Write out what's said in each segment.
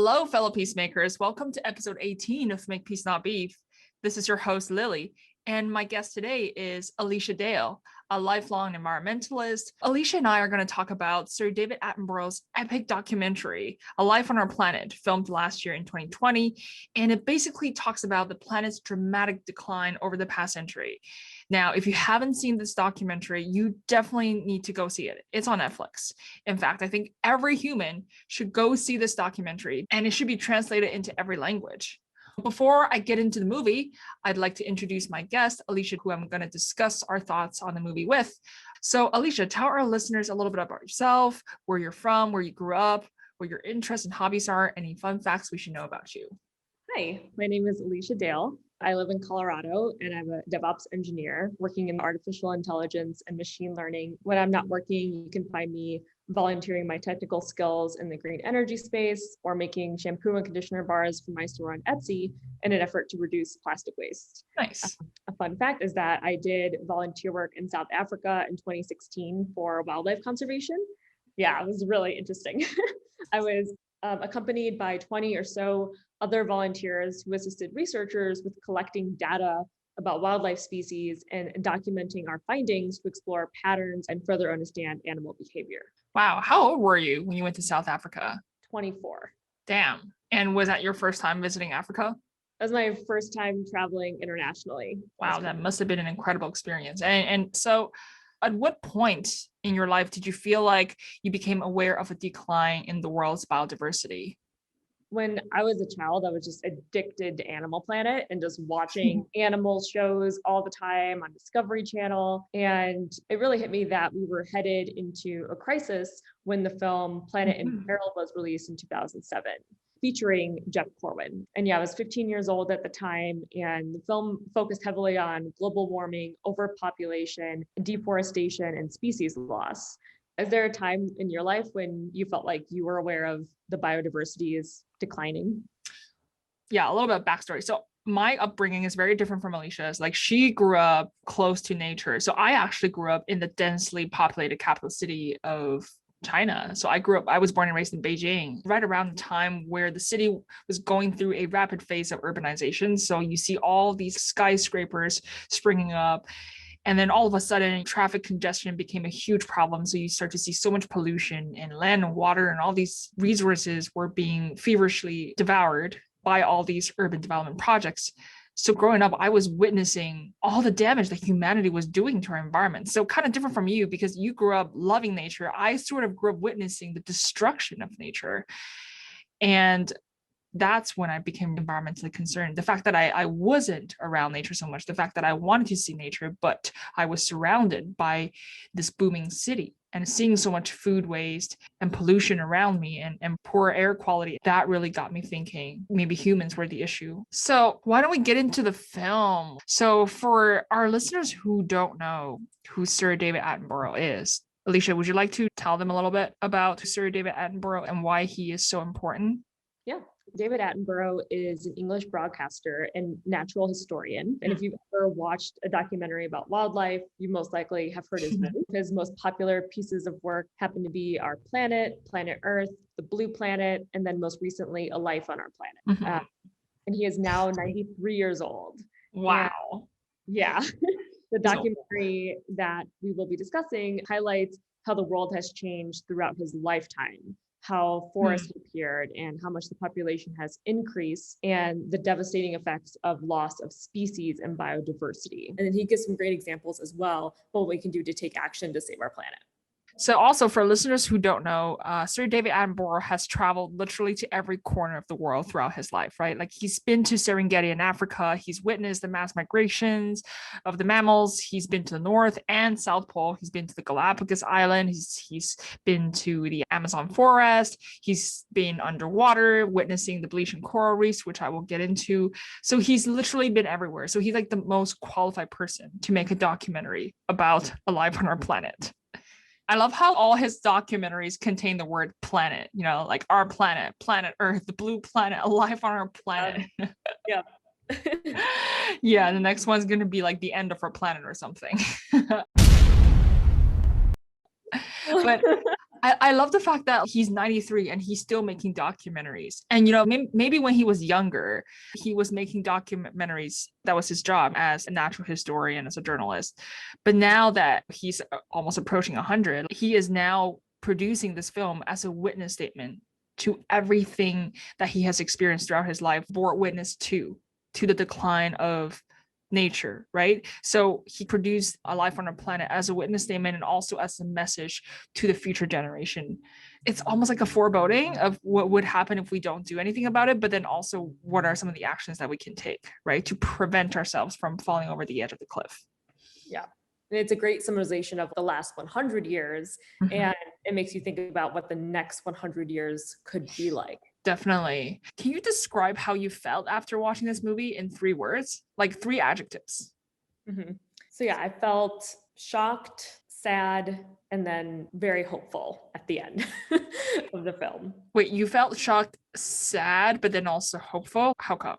Hello, fellow peacemakers. Welcome to episode 18 of Make Peace Not Beef. This is your host, Lilly, and my guest today is Alicia Dale, a lifelong environmentalist. Alicia and I are going to talk about Sir David Attenborough's epic documentary, A Life on Our Planet, filmed last year in 2020, and it basically talks about the planet's dramatic decline over the past century. Now, if you haven't seen this documentary, you definitely need to go see it. It's on Netflix. In fact, I think every human should go see this documentary, and it should be translated into every language. Before I get into the movie, I'd like to introduce my guest, Alicia, who I'm going to discuss our thoughts on the movie with. So, Alicia, tell our listeners a little bit about yourself, where you're from, where you grew up, what your interests and hobbies are, any fun facts we should know about you. Hi, my name is Alicia Dale. I live in Colorado and I'm a DevOps engineer working in artificial intelligence and machine learning. When I'm not working, you can find me volunteering my technical skills in the green energy space or making shampoo and conditioner bars for my store on Etsy in an effort to reduce plastic waste. Nice. A fun fact is that I did volunteer work in South Africa in 2016 for wildlife conservation. Yeah, it was really interesting. I was accompanied by 20 or so other volunteers who assisted researchers with collecting data about wildlife species and documenting our findings to explore patterns and further understand animal behavior. Wow. How old were you when you went to South Africa? 24. Damn. And was that your first time visiting Africa? That was my first time traveling internationally. Wow, that must have been an incredible experience. And so at what point in your life did you feel like you became aware of a decline in the world's biodiversity? When I was a child, I was just addicted to Animal Planet and just watching animal shows all the time on Discovery Channel. And it really hit me that we were headed into a crisis when the film Planet in Peril was released in 2007, featuring Jeff Corwin. And yeah, I was 15 years old at the time, and the film focused heavily on global warming, overpopulation, deforestation, and species loss. Is there a time in your life when you felt like you were aware of the biodiversity is declining? Yeah, a little bit of backstory. So my upbringing is very different from Alicia's. Like, she grew up close to nature. So I actually grew up in the densely populated capital city of China. So I was born and raised in Beijing, right around the time where the city was going through a rapid phase of urbanization. So you see all these skyscrapers springing up. And then all of a sudden, traffic congestion became a huge problem. So you start to see so much pollution, and land and water and all these resources were being feverishly devoured by all these urban development projects. So growing up, I was witnessing all the damage that humanity was doing to our environment. So kind of different from you, because you grew up loving nature. I sort of grew up witnessing the destruction of nature. And that's when I became environmentally concerned. The fact that I wasn't around nature so much, the fact that I wanted to see nature, but I was surrounded by this booming city and seeing so much food waste and pollution around me and poor air quality, that really got me thinking maybe humans were the issue. So why don't we get into the film? So for our listeners who don't know who Sir David Attenborough is, Alicia, would you like to tell them a little bit about Sir David Attenborough and why he is so important? Yeah. David Attenborough is an English broadcaster and natural historian. And if you've ever watched a documentary about wildlife, you most likely have heard his name. His most popular pieces of work happen to be Our Planet, Planet Earth, The Blue Planet, and then most recently, A Life on Our Planet. And he is now 93 years old. Wow. And yeah. The documentary that we will be discussing highlights how the world has changed throughout his lifetime, how forests appeared and how much the population has increased, and the devastating effects of loss of species and biodiversity. And then he gives some great examples as well, what we can do to take action to save our planet. So also for listeners who don't know, Sir David Attenborough has traveled literally to every corner of the world throughout his life, right? Like, he's been to Serengeti in Africa. He's witnessed the mass migrations of the mammals. He's been to the North and South Pole. He's been to the Galapagos Island. He's been to the Amazon forest. He's been underwater, witnessing the bleaching coral reefs, which I will get into. So he's literally been everywhere. So he's like the most qualified person to make a documentary about a life on our planet. I love how all his documentaries contain the word planet, like Our Planet, Planet Earth, The Blue Planet, A Life on Our Planet. Yeah. Yeah, the next one's going to be like The End of Our Planet or something. But I love the fact that he's 93 and he's still making documentaries. And, you know, maybe when he was younger, he was making documentaries. That was his job as a natural historian, as a journalist. But now that he's almost approaching 100, he is now producing this film as a witness statement to everything that he has experienced throughout his life, bore witness to the decline of nature, right? So he produced A Life on Our Planet as a witness statement and also as a message to the future generation. It's almost like a foreboding of what would happen if we don't do anything about it, but then also what are some of the actions that we can take, right, to prevent ourselves from falling over the edge of the cliff. Yeah. And it's a great summarization of the last 100 years. Mm-hmm. And it makes you think about what the next 100 years could be like. Definitely. Can you describe how you felt after watching this movie in 3 words, like 3 adjectives? Mm-hmm. So yeah, I felt shocked, sad, and then very hopeful at the end of the film. Wait, you felt shocked, sad, but then also hopeful? How come?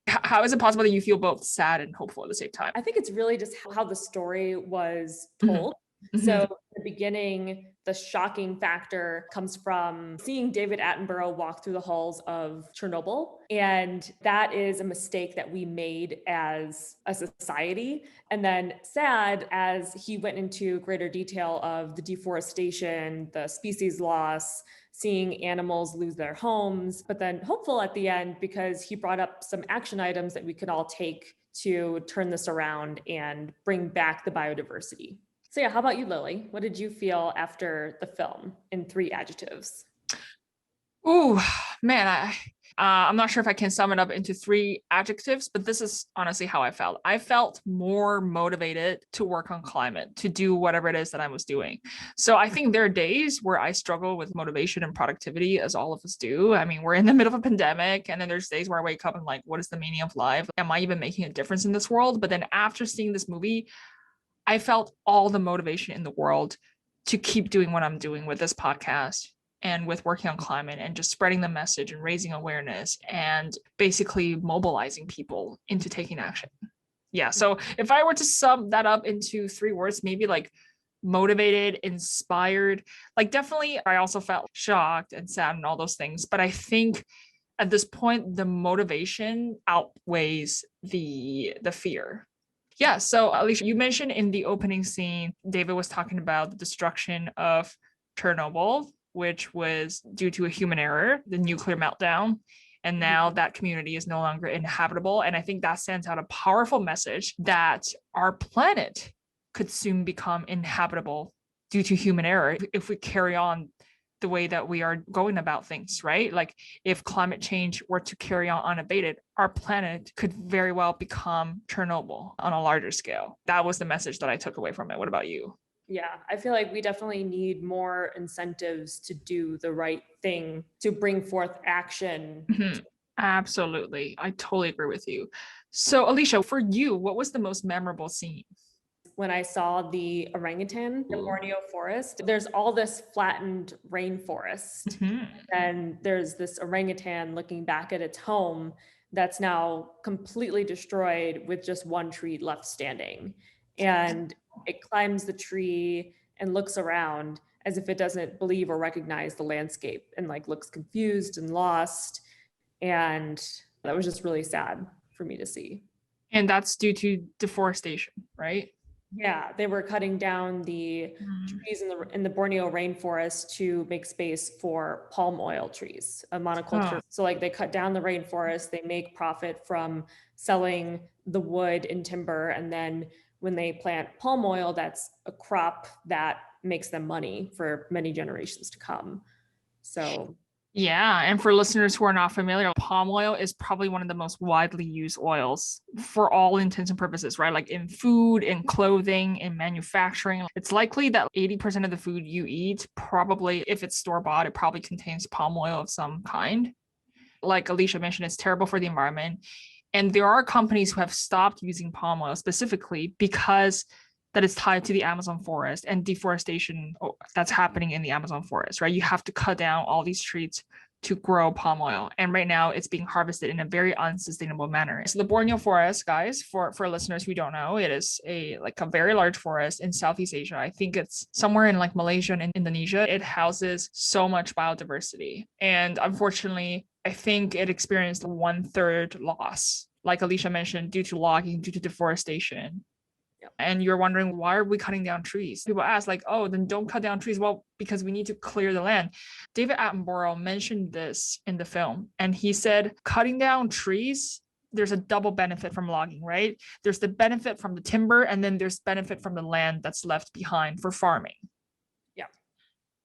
How is it possible that you feel both sad and hopeful at the same time? I think it's really just how the story was told. Mm-hmm. So in the beginning, the shocking factor comes from seeing David Attenborough walk through the halls of Chernobyl. And that is a mistake that we made as a society. And then sad, as he went into greater detail of the deforestation, the species loss, seeing animals lose their homes, but then hopeful at the end because he brought up some action items that we could all take to turn this around and bring back the biodiversity. So yeah, how about you, Lily? What did you feel after the film in 3 adjectives? Ooh, man, I'm not sure if I can sum it up into 3 adjectives, but this is honestly how I felt. I felt more motivated to work on climate, to do whatever it is that I was doing. So I think there are days where I struggle with motivation and productivity, as all of us do. I mean, we're in the middle of a pandemic, and then there's days where I wake up and like, what is the meaning of life? Am I even making a difference in this world? But then after seeing this movie, I felt all the motivation in the world to keep doing what I'm doing with this podcast and with working on climate and just spreading the message and raising awareness and basically mobilizing people into taking action. Yeah. So if I were to sum that up into 3 words, maybe like motivated, inspired, like definitely I also felt shocked and sad and all those things. But I think at this point, the motivation outweighs the fear. Yeah. So Alicia, you mentioned in the opening scene, David was talking about the destruction of Chernobyl, which was due to a human error, the nuclear meltdown. And now that community is no longer inhabitable. And I think that sends out a powerful message that our planet could soon become inhabitable due to human error if we carry on the way that we are going about things, right? Like if climate change were to carry on unabated, our planet could very well become Chernobyl on a larger scale. That was the message that I took away from it. What about you? Yeah, I feel like we definitely need more incentives to do the right thing, to bring forth action. Mm-hmm. Absolutely. I totally agree with you. So Alicia, for you, what was the most memorable scene? When I saw the orangutan, the Borneo forest, there's all this flattened rainforest. Mm-hmm. And there's this orangutan looking back at its home that's now completely destroyed with just one tree left standing. And it climbs the tree and looks around as if it doesn't believe or recognize the landscape and like looks confused and lost. And that was just really sad for me to see. And that's due to deforestation, right? Yeah, they were cutting down the trees in the Borneo rainforest to make space for palm oil trees, a monoculture. So like they cut down the rainforest, they make profit from selling the wood and timber. And then when they plant palm oil, that's a crop that makes them money for many generations to come. So yeah, and for listeners who are not familiar, palm oil is probably one of the most widely used oils for all intents and purposes, right? Like in food, in clothing, in manufacturing. It's likely that 80% of the food you eat, probably, if it's store-bought, it probably contains palm oil of some kind. Like Alicia mentioned, it's terrible for the environment. And there are companies who have stopped using palm oil specifically because that is tied to the Amazon forest and deforestation that's happening in the Amazon forest, right? You have to cut down all these trees to grow palm oil. And right now it's being harvested in a very unsustainable manner. So the Borneo forest, guys, for listeners who don't know, it is a very large forest in Southeast Asia. I think it's somewhere in like Malaysia and Indonesia. It houses so much biodiversity. And unfortunately, I think it experienced 1/3 loss, like Alicia mentioned, due to logging, due to deforestation. And you're wondering, why are we cutting down trees? People ask like, oh, then don't cut down trees. Well, because we need to clear the land. David Attenborough mentioned this in the film, and he said cutting down trees, there's a double benefit from logging, right? There's the benefit from the timber, and then there's benefit from the land that's left behind for farming.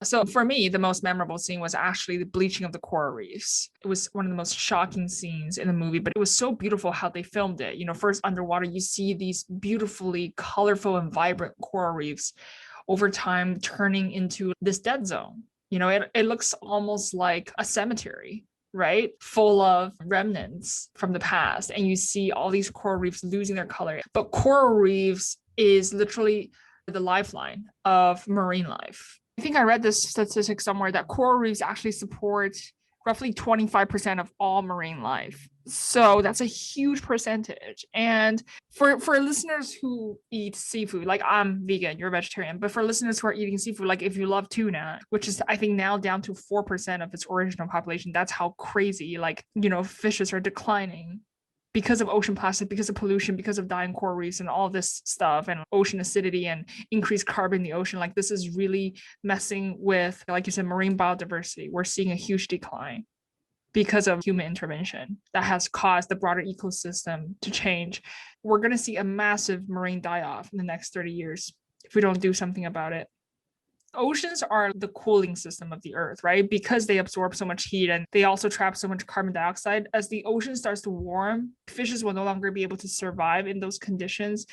So for me, the most memorable scene was actually the bleaching of the coral reefs. It was one of the most shocking scenes in the movie, but it was so beautiful how they filmed it. You know, first underwater, you see these beautifully colorful and vibrant coral reefs over time turning into this dead zone. You know, it looks almost like a cemetery, right? Full of remnants from the past. And you see all these coral reefs losing their color. But coral reefs is literally the lifeline of marine life. I think I read this statistic somewhere that coral reefs actually support roughly 25% of all marine life. So that's a huge percentage. And for listeners who eat seafood, like I'm vegan, you're a vegetarian, but for listeners who are eating seafood, like if you love tuna, which is I think now down to 4% of its original population, that's how crazy, like, you know, fishes are declining because of ocean plastic, because of pollution, because of dying coral reefs and all this stuff, and ocean acidity and increased carbon in the ocean. Like this is really messing with, like you said, marine biodiversity. We're seeing a huge decline because of human intervention that has caused the broader ecosystem to change. We're going to see a massive marine die-off in the next 30 years if we don't do something about it. Oceans are the cooling system of the earth, right? Because they absorb so much heat and they also trap so much carbon dioxide. As the ocean starts to warm, fishes will no longer be able to survive in those conditions.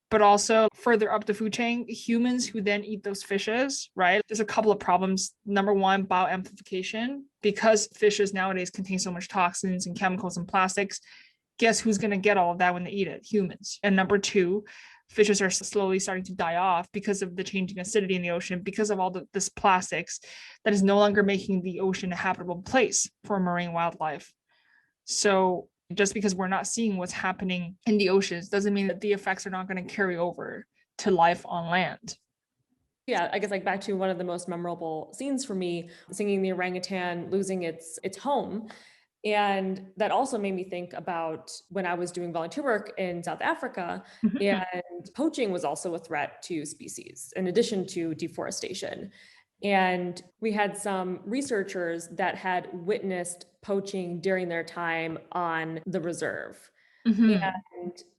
But also further up the food chain, humans who then eat those fishes, right? There's a couple of problems. Number one, bioamplification. Because fishes nowadays contain so much toxins and chemicals and plastics, guess who's going to get all of that when they eat it? Humans. And number two, fishes are slowly starting to die off because of the changing acidity in the ocean, because of all this plastics that is no longer making the ocean a habitable place for marine wildlife. So just because we're not seeing what's happening in the oceans doesn't mean that the effects are not going to carry over to life on land. Yeah, I guess like back to one of the most memorable scenes for me, seeing the orangutan losing its home. And that also made me think about when I was doing volunteer work in South Africa, and poaching was also a threat to species in addition to deforestation. And we had some researchers that had witnessed poaching during their time on the reserve.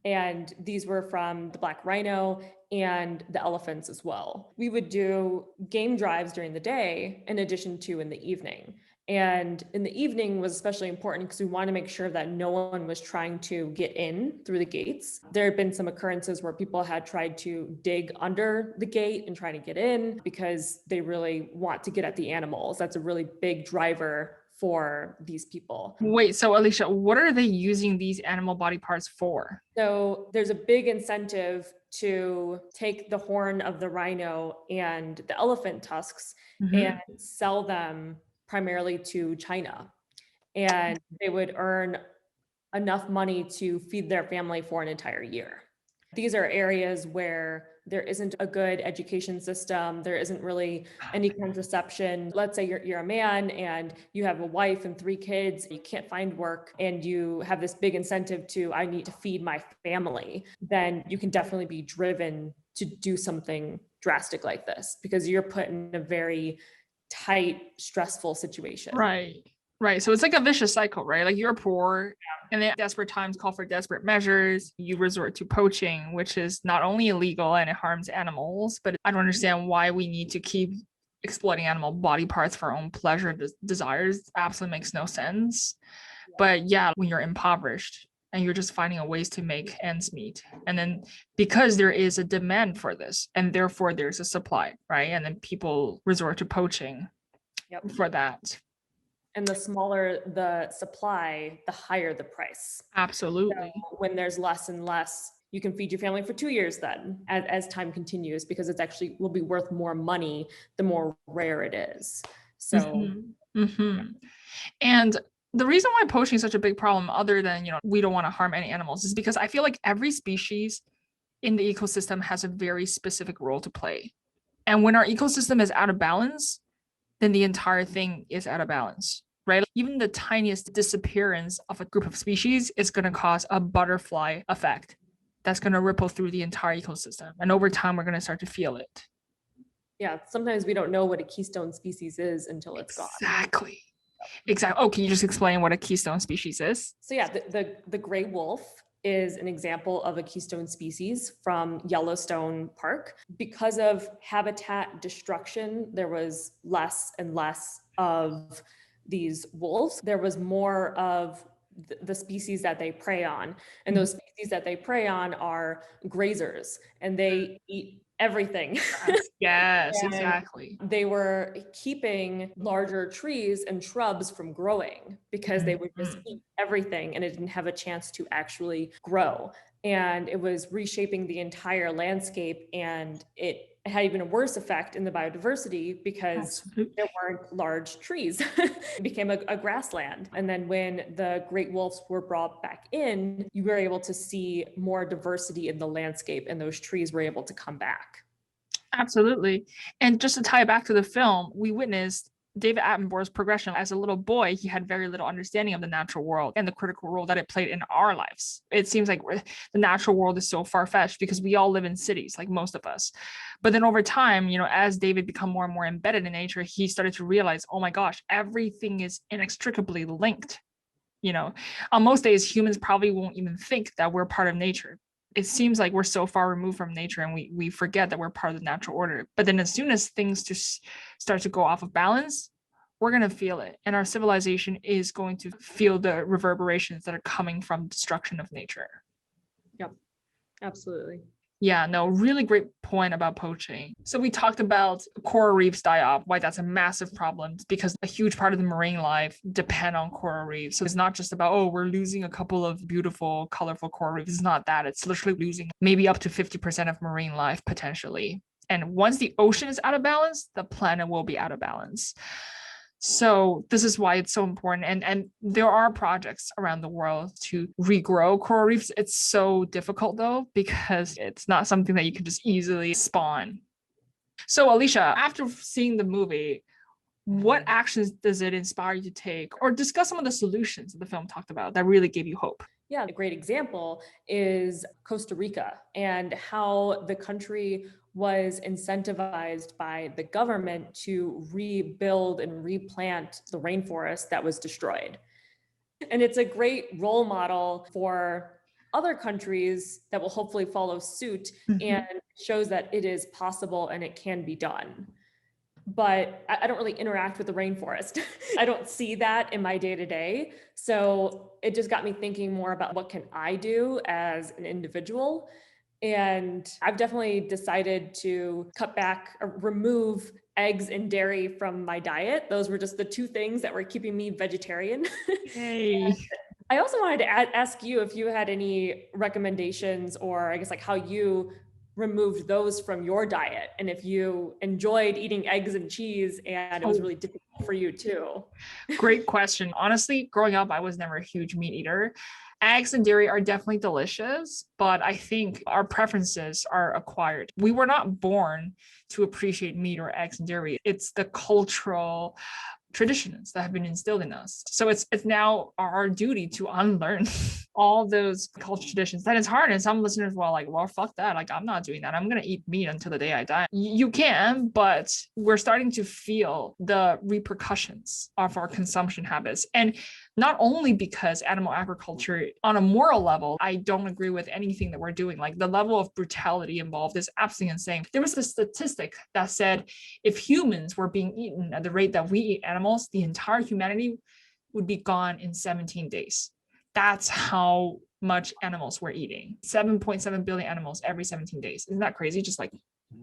And these were from the black rhino and the elephants as well. We would do game drives during the day in addition to in the evening. And in the evening was especially important because we wanted to make sure that no one was trying to get in through the gates. There had been some occurrences where people had tried to dig under the gate and try to get in because they really want to get at the animals. That's a really big driver for these people. Wait, so Alicia, what are they using these animal body parts for? So there's a big incentive to take the horn of the rhino and the elephant tusks and sell them primarily to China. And they would earn enough money to feed their family for an entire year. These are areas where there isn't a good education system. There isn't really any contraception. Let's say you're a man and you have a wife and 3 kids, you can't find work, and you have this big incentive to, I need to feed my family. Then you can definitely be driven to do something drastic like this because you're put in a very tight, stressful situation. Right. So it's like a vicious cycle, right? Like you're poor and then desperate times call for desperate measures. You resort to poaching, which is not only illegal and it harms animals, but I don't understand why we need to keep exploiting animal body parts for our own pleasure desires. Absolutely makes no sense. But yeah, when you're impoverished and you're just finding a ways to make ends meet. And then because there is a demand for this and therefore there's a supply, right? And then people resort to poaching for that. And the smaller the supply, the higher the price. Absolutely. So when there's less and less, you can feed your family for 2 years then as time continues, because it's actually will be worth more money the more rare it is. So And the reason why poaching is such a big problem, other than, we don't want to harm any animals, is because I feel like every species in the ecosystem has a very specific role to play. And when our ecosystem is out of balance, then the entire thing is out of balance, right? Even the tiniest disappearance of a group of species is going to cause a butterfly effect that's going to ripple through the entire ecosystem. And over time, we're going to start to feel it. yeah, sometimes we don't know what a keystone species is until it's gone. Exactly. Oh, can you just explain what a keystone species is? So yeah, the gray wolf is an example of a keystone species from Yellowstone Park. Because of habitat destruction, there was less and less of these wolves. There was more of the species that they prey on. And those species that they prey on are grazers, and they eat everything. Yes, exactly. They were keeping larger trees and shrubs from growing because they would just eat everything and it didn't have a chance to actually grow. And it was reshaping the entire landscape, and it had even a worse effect in the biodiversity because there weren't large trees. It became a grassland. And then when the great wolves were brought back in, you were able to see more diversity in the landscape, and those trees were able to come back. Absolutely. And just to tie it back to the film, we witnessed David Attenborough's progression. As a little boy, he had very little understanding of the natural world and the critical role that it played in our lives. It seems like the natural world is so far-fetched because we all live in cities, like most of us. But then over time, as David became more and more embedded in nature, he started to realize, oh my gosh, everything is inextricably linked. On most days, humans probably won't even think that we're part of nature. It seems like we're so far removed from nature, and we forget that we're part of the natural order. But then as soon as things just start to go off of balance, we're going to feel it. And our civilization is going to feel the reverberations that are coming from destruction of nature. Yep, absolutely. Yeah, no, really great point about poaching. So we talked about coral reefs die off, why that's a massive problem, because a huge part of the marine life depend on coral reefs. So it's not just about, oh, we're losing a couple of beautiful, colorful coral reefs. It's not that. It's literally losing maybe up to 50% of marine life potentially. And once the ocean is out of balance, the planet will be out of balance. So this is why it's so important. And there are projects around the world to regrow coral reefs. It's so difficult though, because it's not something that you can just easily spawn. So Alicia, after seeing the movie, what actions does it inspire you to take, or discuss some of the solutions that the film talked about that really gave you hope? Yeah, a great example is Costa Rica and how the country was incentivized by the government to rebuild and replant the rainforest that was destroyed. And it's a great role model for other countries that will hopefully follow suit, and shows that it is possible and it can be done. But I don't really interact with the rainforest. I don't see that in my day to day. So it just got me thinking more about what can I do as an individual. And I've definitely decided to cut back or remove eggs and dairy from my diet. Those were just the two things that were keeping me vegetarian. Hey. I also wanted to ask you if you had any recommendations, or I guess like how you removed those from your diet, and if you enjoyed eating eggs and cheese and it was really difficult for you too. Great question. Honestly, growing up, I was never a huge meat eater. Eggs and dairy are definitely delicious, but I think our preferences are acquired. We were not born to appreciate meat or eggs and dairy. It's the cultural traditions that have been instilled in us. So it's now our duty to unlearn all those cultural traditions. That is hard. And some listeners were like, well, fuck that. Like, I'm not doing that. I'm going to eat meat until the day I die. You can, but we're starting to feel the repercussions of our consumption habits. And not only because animal agriculture, on a moral level, I don't agree with anything that we're doing. Like, the level of brutality involved is absolutely insane. There was a statistic that said if humans were being eaten at the rate that we eat animals, the entire humanity would be gone in 17 days. That's how much animals we're eating. 7.7 billion animals every 17 days. Isn't that crazy? Just like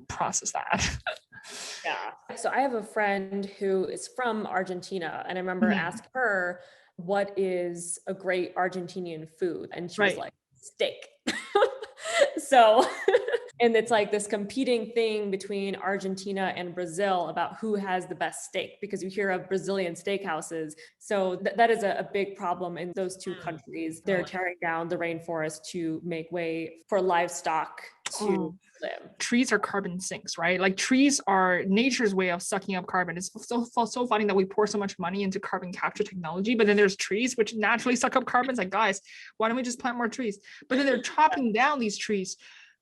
process that. Yeah. So I have a friend who is from Argentina, and I remember asking her, what is a great Argentinian food? And she was like, steak. So And it's like this competing thing between Argentina and Brazil about who has the best steak, because you hear of Brazilian steakhouses. So that is a big problem in those two countries. They're tearing down the rainforest to make way for livestock to live. Trees are carbon sinks, right? Like trees are nature's way of sucking up carbon. It's so funny that we pour so much money into carbon capture technology, but then there's trees which naturally suck up carbon. It's like, guys, why don't we just plant more trees? But then they're chopping down these trees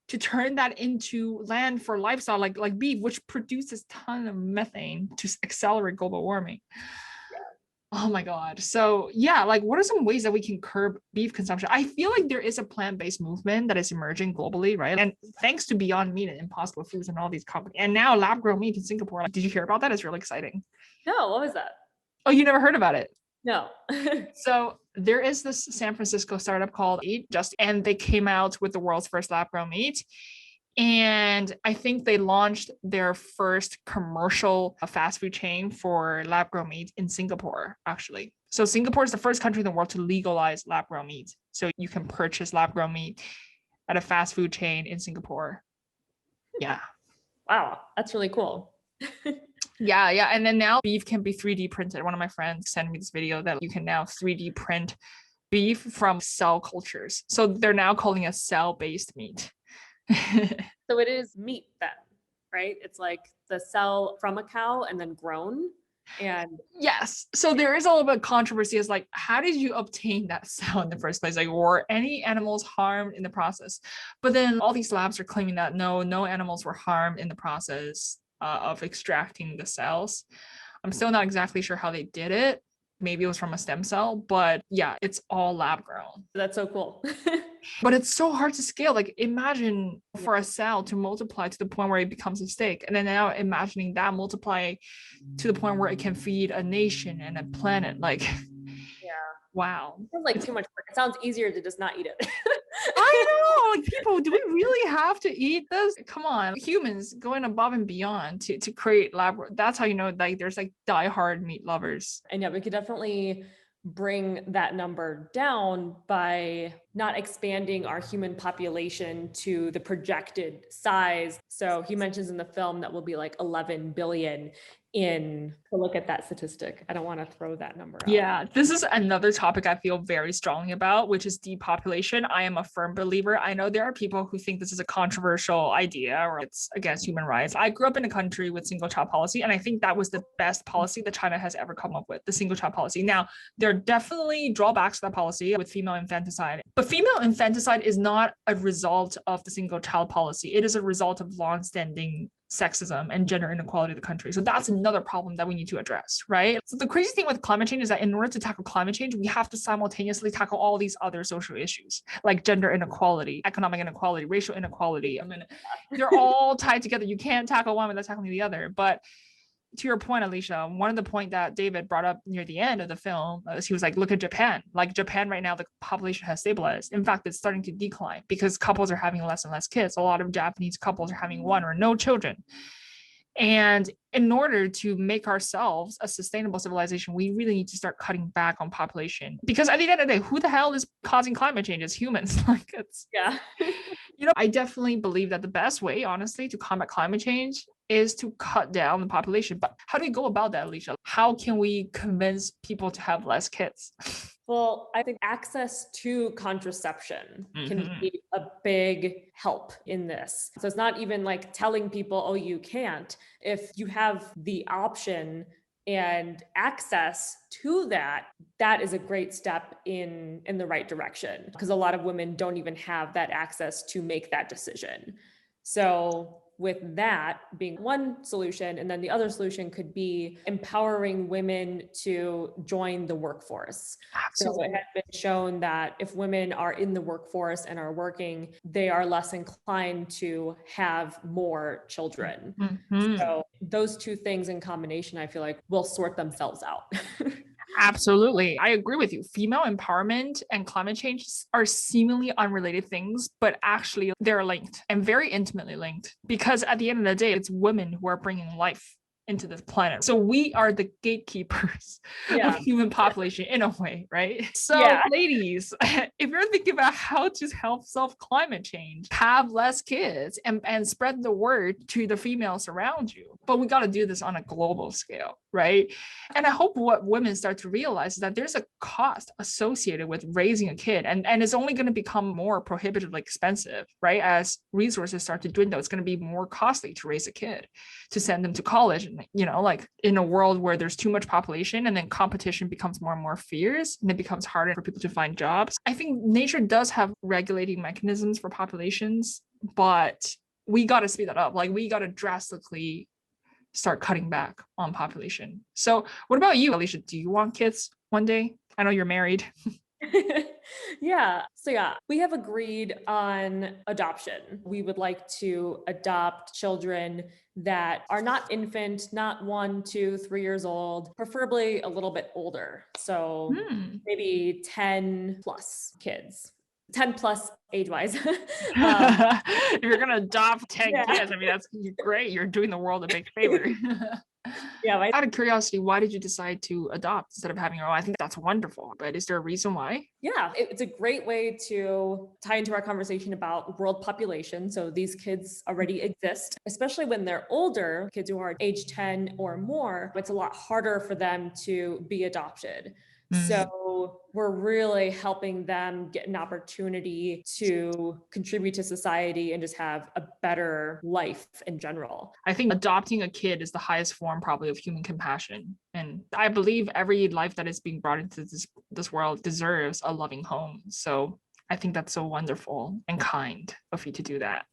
to turn that into land for livestock, like beef, which produces a ton of methane to accelerate global warming. Oh my God. So yeah, like what are some ways that we can curb beef consumption? I feel like there is a plant-based movement that is emerging globally, right? And thanks to Beyond Meat and Impossible Foods and all these companies, and now lab-grown meat in Singapore. Like, did you hear about that? It's really exciting. No, what was that? Oh, you never heard about it? No. So there is this San Francisco startup called Ep18, and they came out with the world's first lab-grown meat. And I think they launched their first commercial fast food chain for lab-grown meat in Singapore, actually. So Singapore is the first country in the world to legalize lab-grown meat. So you can purchase lab-grown meat at a fast food chain in Singapore. Yeah. Wow, that's really cool. Yeah. And then now beef can be 3D printed. One of my friends sent me this video that you can now 3D print beef from cell cultures. So they're now calling it cell-based meat. So it is meat then, right? It's like the cell from a cow and then grown. And yes, so there is a little bit of controversy as like, how did you obtain that cell in the first place? Like, were any animals harmed in the process? But then all these labs are claiming that no animals were harmed in the process of extracting the cells. I'm still not exactly sure how they did it. Maybe it was from a stem cell, but yeah, it's all lab grown. That's so cool. But it's so hard to scale. Like imagine for a cell to multiply to the point where it becomes a steak. And then now imagining that multiply to the point where it can feed a nation and a planet. Like, yeah. Wow. It sounds like too much work. It sounds easier to just not eat it. I know, like people, do we really have to eat this? Come on, humans going above and beyond to create lab. That's how you know, like there's like diehard meat lovers. And yeah, we could definitely bring that number down by not expanding our human population to the projected size. So he mentions in the film that will be like 11 billion to look at that statistic. I don't want to throw that number out. Yeah, this is another topic I feel very strongly about, which is depopulation. I am a firm believer. I know there are people who think this is a controversial idea or it's against human rights. I grew up in a country with single child policy, and I think that was the best policy that China has ever come up with, the single child policy. Now, there are definitely drawbacks to that policy with female infanticide, but female infanticide is not a result of the single child policy. It is a result of longstanding sexism and gender inequality of the country. So that's another problem that we need to address, right? So the crazy thing with climate change is that in order to tackle climate change, we have to simultaneously tackle all these other social issues like gender inequality, economic inequality, racial inequality. I mean, they're all tied together. You can't tackle one without tackling the other. But to your point, Alicia, one of the point that David brought up near the end of the film is he was like, look at Japan. Like Japan right now, the population has stabilized. In fact, it's starting to decline because couples are having less and less kids. A lot of Japanese couples are having one or no children. And in order to make ourselves a sustainable civilization, we really need to start cutting back on population. Because at the end of the day, who the hell is causing climate change? It's humans. Like it's, yeah. I definitely believe that the best way, honestly, to combat climate change is to cut down the population. But how do we go about that, Alicia? How can we convince people to have less kids? Well, I think access to contraception can be a big help in this. So it's not even like telling people, oh, you can't. If you have the option and access to that, that is a great step in the right direction, because a lot of women don't even have that access to make that decision. So with that being one solution, and then the other solution could be empowering women to join the workforce. Absolutely. So it has been shown that if women are in the workforce and are working, they are less inclined to have more children. So those two things in combination, I feel like will sort themselves out. Absolutely. I agree with you. Female empowerment and climate change are seemingly unrelated things, but actually they're linked and very intimately linked, because at the end of the day, it's women who are bringing life into this planet. So we are the gatekeepers of human population in a way, right? So ladies, if you're thinking about how to help solve climate change, have less kids and spread the word to the females around you. But we got to do this on a global scale, right? And I hope what women start to realize is that there's a cost associated with raising a kid, and it's only going to become more prohibitively expensive, right? As resources start to dwindle, it's going to be more costly to raise a kid, to send them to college. And, you know, like in a world where there's too much population and then competition becomes more and more fierce and it becomes harder for people to find jobs. I think nature does have regulating mechanisms for populations, but we got to speed that up. Like we got to drastically start cutting back on population. So what about you, Alicia? Do you want kids one day? I know you're married. So we have agreed on adoption. We would like to adopt children that are not infant, not 1, 2, 3 years old, preferably a little bit older. So maybe 10 plus kids. 10 plus age-wise. If you're gonna adopt 10 kids, I mean, that's great. You're doing the world a big favor. Out of curiosity, why did you decide to adopt instead of having your own? I think that's wonderful, but is there a reason why? It's a great way to tie into our conversation about world population. So these kids already exist, especially when they're older, kids who are age 10 or more, it's a lot harder for them to be adopted. So we're really helping them get an opportunity to contribute to society and just have a better life in general. I think adopting a kid is the highest form probably of human compassion. And I believe every life that is being brought into this world deserves a loving home. So I think that's so wonderful and kind of you to do that.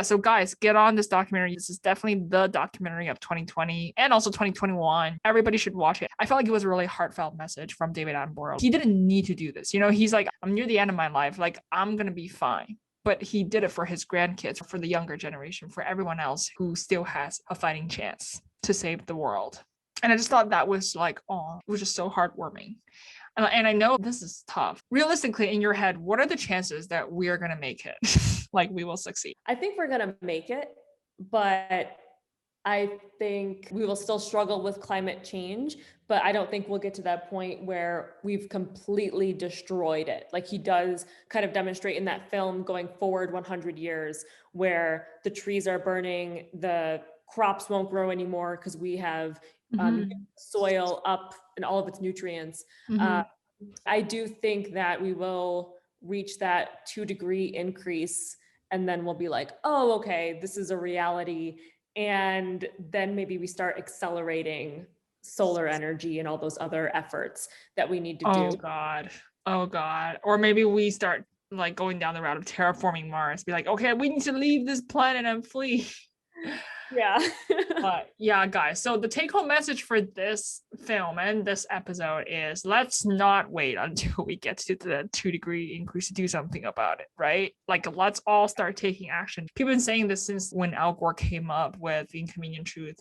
So guys, get on this documentary. This is definitely the documentary of 2020 and also 2021. Everybody should watch it. I felt like it was a really heartfelt message from David Attenborough. He didn't need to do this. You know, he's like, I'm near the end of my life. Like, I'm going to be fine. But he did it for his grandkids, for the younger generation, for everyone else who still has a fighting chance to save the world. And I just thought that was like, oh, it was just so heartwarming. And I know this is tough. Realistically, in your head, what are the chances that we are going to make it? Like we will succeed? I think we're going to make it, but I think we will still struggle with climate change, but I don't think we'll get to that point where we've completely destroyed it. Like he does kind of demonstrate in that film going forward 100 years where the trees are burning, the crops won't grow anymore because we have soil up and all of its nutrients. I do think that we will reach that 2-degree increase and then we'll be like, oh, okay, this is a reality. And then maybe we start accelerating solar energy and all those other efforts that we need to do. Oh God. Or maybe we start like going down the route of terraforming Mars, be like, okay, we need to leave this planet and flee. But guys, so the take-home message for this film and this episode is let's not wait until we get to the 2-degree increase to do something about it, right? Like let's all start taking action. People have been saying this since when Al Gore came up with The Inconvenient Truth,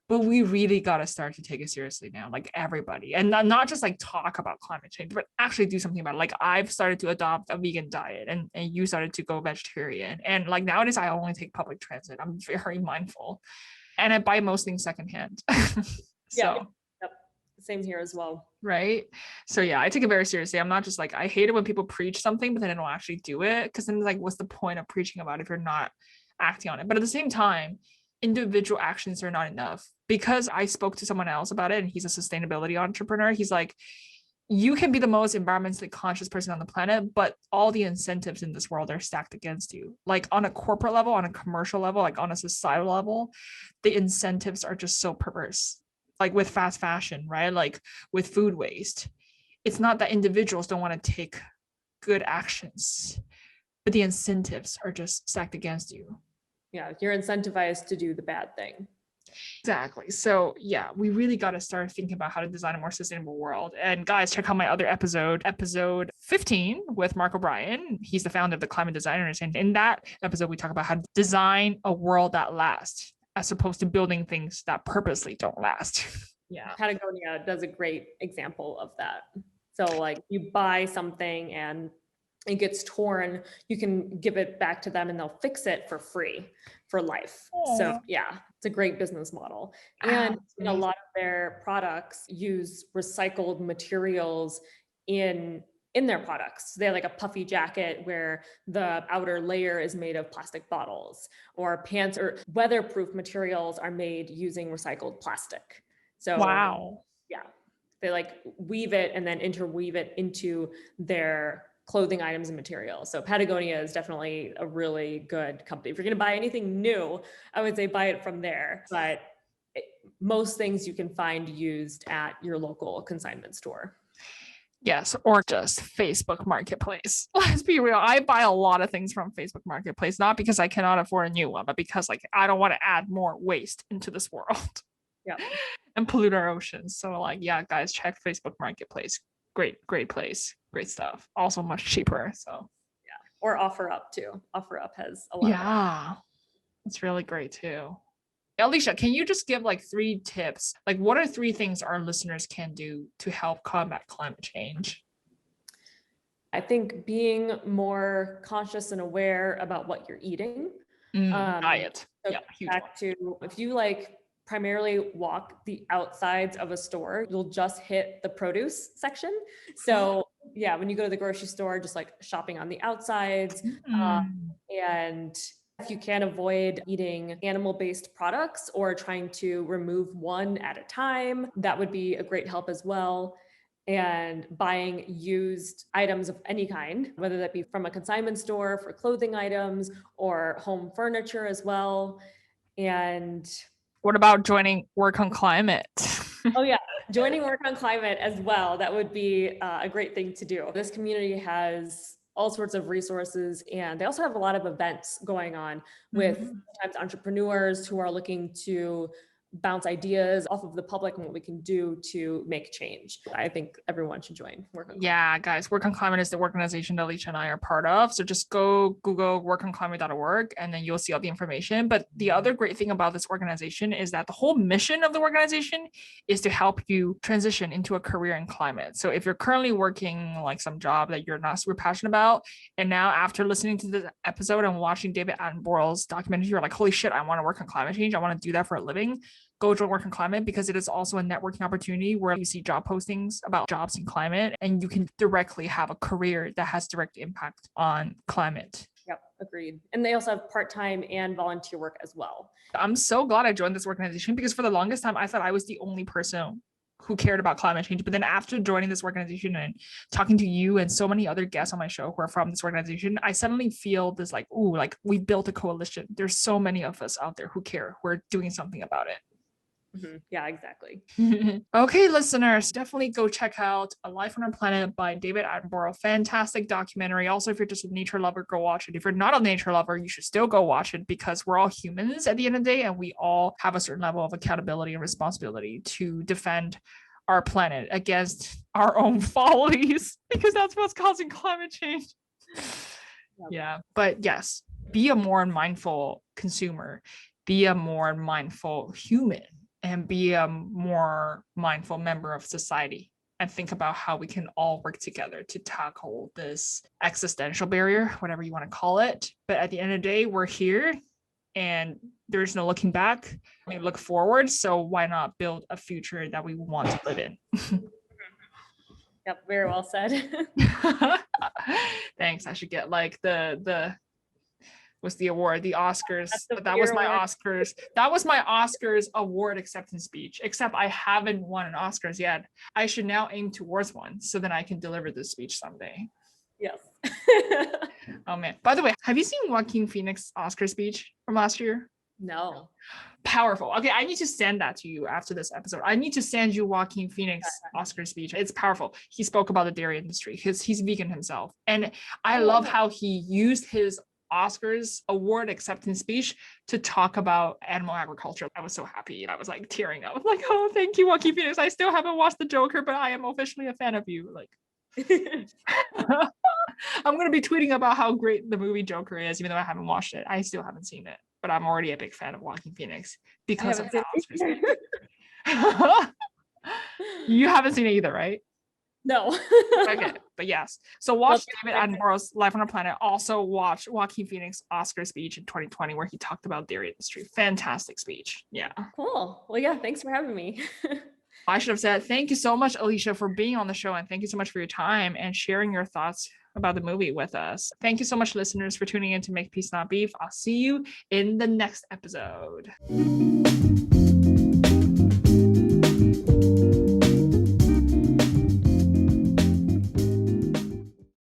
but we really got to start to take it seriously now, like everybody, and not just like talk about climate change, but actually do something about it. Like I've started to adopt a vegan diet and you started to go vegetarian. And like nowadays I only take public transit. I'm very mindful and I buy most things secondhand. Same here as well. Right. So I take it very seriously. I'm not just like, I hate it when people preach something, but then they don't actually do it. Because then like, what's the point of preaching about it if you're not acting on it? But at the same time, individual actions are not enough. Because I spoke to someone else about it and he's a sustainability entrepreneur. He's like, you can be the most environmentally conscious person on the planet, but all the incentives in this world are stacked against you. Like on a corporate level, on a commercial level, like on a societal level, the incentives are just so perverse. Like with fast fashion, right? Like with food waste. It's not that individuals don't want to take good actions, but the incentives are just stacked against you. You're incentivized to do the bad thing. Exactly. So we really got to start thinking about how to design a more sustainable world. And guys, check out my other episode 15 with Mark O'Brien. He's the founder of the Climate Designers. And in that episode, we talk about how to design a world that lasts as opposed to building things that purposely don't last. Patagonia does a great example of that. So like you buy something and it gets torn, you can give it back to them and they'll fix it for free for life. So Oh, yeah, it's a great business model. wow, And a amazing. lot of their products use recycled materials in their products. They have like a puffy jacket where the outer layer is made of plastic bottles, or pants or weatherproof materials are made using recycled plastic. So Wow. yeah, they like weave it and then interweave it into their clothing items and materials. So Patagonia is definitely a really good company. If you're going to buy anything new, I would say buy it from there. But most things you can find used at your local consignment store. Yes, or just Facebook Marketplace. Let's be real. I buy a lot of things from Facebook Marketplace, not because I cannot afford a new one, but because like I don't want to add more waste into this world Yeah. and pollute our oceans. So like, yeah, guys, check Facebook Marketplace. Great place. Great stuff. Also much cheaper. So Or OfferUp too. OfferUp has a lot of yeah, it's really great too. Alicia, can you just give like 3 tips? Like, what are 3 things our listeners can do to help combat climate change? I think being more conscious and aware about what you're eating. Diet. So Yeah, huge one. back to, if you like primarily walk the outsides of a store, you'll just hit the produce section. So yeah, when you go to the grocery store, just like shopping on the outsides. And if you can avoid eating animal-based products or trying to remove one at a time, that would be a great help as well. And buying used items of any kind, whether that be from a consignment store for clothing items or home furniture as well. And What about joining Work on Climate? oh yeah, joining Work on Climate as well. That would be a great thing to do. This community has all sorts of resources, and they also have a lot of events going on with sometimes entrepreneurs who are looking to bounce ideas off of the public and what we can do to make change. I think everyone should join Work on Climate. Yeah, guys, Work on Climate is the organization that Alicia and I are part of. So just go Google workonclimate.org and then you'll see all the information. But the other great thing about this organization is that the whole mission of the organization is to help you transition into a career in climate. So if you're currently working like some job that you're not super passionate about, and now after listening to this episode and watching David Attenborough's documentary, you're like, holy shit, I want to work on climate change. I want to do that for a living. Go join Work on Climate, because it is also a networking opportunity where you see job postings about jobs in climate and you can directly have a career that has direct impact on climate. Yep, agreed. And they also have part-time and volunteer work as well. I'm so glad I joined this organization, because for the longest time I thought I was the only person who cared about climate change. But then after joining this organization and talking to you and so many other guests on my show who are from this organization, I suddenly feel this like, ooh, like we built a coalition. There's so many of us out there who care, who are doing something about it. Yeah, exactly. Okay, listeners, definitely go check out A Life on Our Planet by David Attenborough. Fantastic documentary. Also, if you're just a nature lover, go watch it. If you're not a nature lover, you should still go watch it, because we're all humans at the end of the day, and we all have a certain level of accountability and responsibility to defend our planet against our own follies, because that's what's causing climate change. Yeah, but yes, be a more mindful consumer, be a more mindful human, and be a more mindful member of society, and think about how we can all work together to tackle this existential barrier, whatever you want to call it. But at the end of the day, we're here and there's no looking back. We look forward. So why not build a future that we want to live in? Yep, very well said. Thanks. I should get like the what's the award? The Oscars. That was my award. Oscars. That was my Oscars award acceptance speech, except I haven't won an Oscars yet. I should now aim towards one so then I can deliver this speech someday. Yes. Oh man. By the way, have you seen Joaquin Phoenix's Oscar speech from last year? No. Powerful. Okay, I need to send that to you after this episode. I need to send you Joaquin Phoenix Oscar speech. It's powerful. He spoke about the dairy industry because he's vegan himself. And I love how he used his Oscars award acceptance speech to talk about animal agriculture. I was so happy and I was like tearing up. I was like, oh, thank you, Joaquin Phoenix. I still haven't watched The Joker, but I am officially a fan of you. Like, I'm going to be tweeting about how great the movie Joker is, even though I haven't watched it. I still haven't seen it, but I'm already a big fan of Joaquin Phoenix because of the Oscars. You haven't seen it either, right? No. Okay. But yes, so watch Well, David Attenborough's Life on Our Planet. Also watch Joaquin Phoenix's Oscar speech in 2020 where he talked about dairy industry. Fantastic speech. Yeah. Cool. Well, yeah, thanks for having me. I should have said thank you so much, Alicia, for being on the show, and thank you so much for your time and sharing your thoughts about the movie with us. Thank you so much, listeners, for tuning in to Make Peace Not Beef. I'll see you in the next episode.